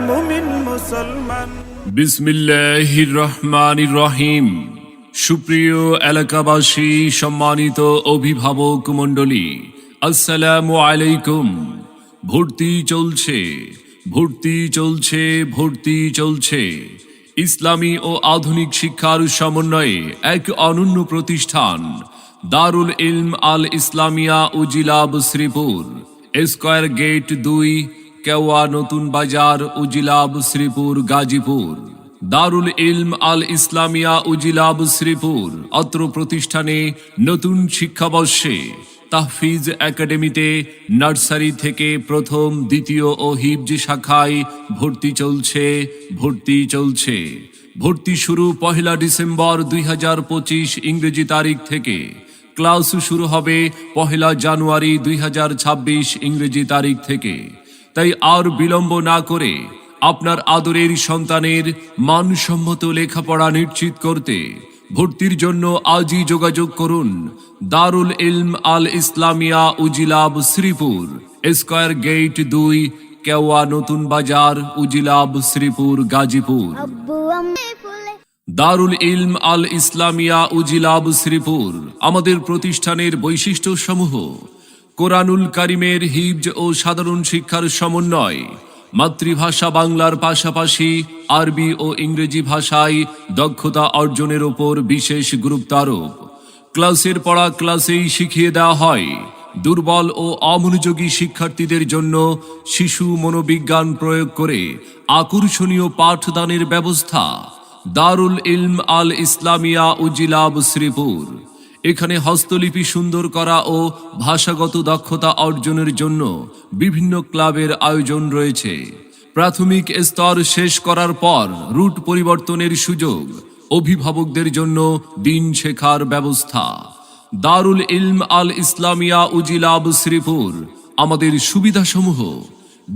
মুমিন মুসলমান। বিসমিল্লাহির রহমানির রহিম। সুপ্রিয় এলাকাবাসী, সম্মানিত অভিভাবক মণ্ডলী, আসসালামু আলাইকুম। ভর্তি চলছে, ভর্তি চলছে, ভর্তি চলছে। ইসলামী ও আধুনিক শিক্ষার সমন্বয়ে এক অনন্য প্রতিষ্ঠান দারুল ইলম আল ইসলামিয়া উজিলাব শ্রীপুর, স্কয়ার গেট 2, কেওয়া নতুন বাজার, উজিলাব শ্রীপুর, গাজীপুর। দারুল ইলম আল ইসলামিয়া উজিলাব শ্রীপুর অত্র প্রতিষ্ঠানে নতুন শিক্ষাবর্ষে তাহফিজ একাডেমিতে নার্সারি থেকে প্রথম, দ্বিতীয় ও হিফজ শাখায় ভর্তি চলছে, ভর্তি চলছে। ভর্তি শুরু 1 ডিসেম্বর 2025 ইংরেজি তারিখ থেকে। ক্লাস শুরু হবে 1 জানুয়ারি 2026 ইংরেজি তারিখ থেকে। তাই আর বিলম্ব না করে আপনার আদরের সন্তানের মানসম্মত লেখাপড়া নিশ্চিত করতে ভর্তির জন্য আজই যোগাযোগ করুন দারুল ইলম আল ইসলামিয়া উজিলাব শ্রীপুর, স্কয়ার গেট 2, কেওয়া নতুন বাজার, উজিলাব শ্রীপুর, গাজীপুর। দারুল ইলম আল ইসলামিয়া উজিলাব শ্রীপুর আমাদের প্রতিষ্ঠানের বৈশিষ্ট্য সমূহ: কোরআনুল কারিমের হিফজ ও সাধারণ শিক্ষার সমন্বয়, মাতৃভাষা বাংলার পাশাপাশি আরবি ও ইংরেজি ভাষায় দক্ষতা অর্জনের ওপর বিশেষ গুরুত্বারোপ। ক্লাসের পড়া ক্লাসেই শিখিয়ে দেওয়া হয়। দুর্বল ও অমনোযোগী শিক্ষার্থীদের জন্য শিশু মনোবিজ্ঞান প্রয়োগ করে আকর্ষণীয় পাঠদানের ব্যবস্থা। দারুল ইলম আল ইসলামিয়া উজিলাব শ্রীপুর। এখানে হস্তলিপি সুন্দর করা ও ভাষাগত দক্ষতা অর্জনের জন্য বিভিন্ন ক্লাবের আয়োজন রয়েছে। প্রাথমিক স্তর শেষ করার পর রুট পরিবর্তনের সুযোগ। অভিভাবকদের জন্য দিন শেখার ব্যবস্থা। দারুল ইলম আল ইসলামিয়া উজিলাব শ্রীপুর আমাদের সুবিধাসমূহ: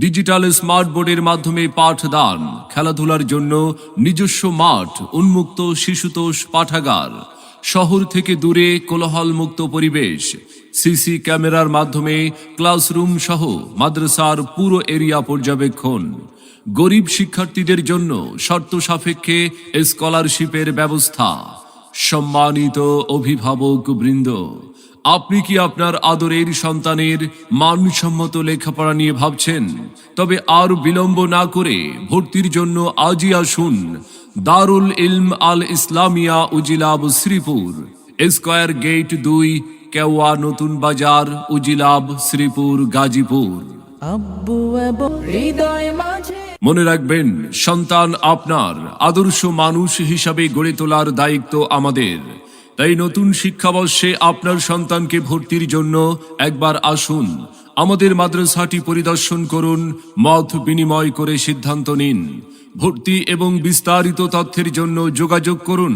ডিজিটাল স্মার্ট বোর্ডের মাধ্যমে পাঠদান, খেলাধুলার জন্য নিজস্ব মাঠ, উন্মুক্ত শিশুতোষ পাঠাগার, শহর থেকে দূরে কোলাহলমুক্ত পরিবেশ, সিসি ক্যামেরার মাধ্যমে ক্লাসরুম সহ মাদ্রাসার পুরো এরিয়া পর্যবেক্ষণ। গরিব শিক্ষার্থীদের জন্য শর্ত সাপেক্ষে স্কলারশিপের ব্যবস্থা। সম্মানিত অভিভাবক বৃন্দ, আপনি কি আপনার আদরের সন্তানের মানসম্মত লেখাপড়া নিয়ে ভাবছেন? তবে আর বিলম্ব না করে ভর্তির জন্য আজই আসুন দারুল ইলম আল ইসলামিয়া উজিলাব শ্রীপুর, স্কয়ার গেট 2, কেওয়া নতুন বাজার, উজিলাব শ্রীপুর, গাজীপুর। মনে রাখবেন, সন্তান আপনার, আদর্শ মানুষ হিসাবে গড়ে তোলার দায়িত্ব আমাদের। তাই নতুন শিক্ষাবর্ষে আপনার সন্তানকে ভর্তির জন্য একবার আসুন, আমাদের মাদ্রাসাটি পরিদর্শন করুন, মত বিনিময় করে সিদ্ধান্ত নিন। ভর্তি এবং বিস্তারিত তথ্যের জন্য যোগাযোগ করুন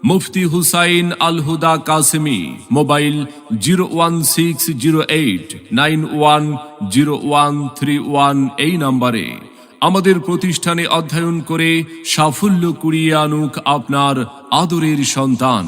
মুফতি হুসাইন আল হুদা কাসেমি, মোবাইল 01608910131 এই নম্বরে। আমাদের প্রতিষ্ঠানে অধ্যয়ন করে সাফল্য কুড়িয়ে আনুক আপনার আদরের সন্তান।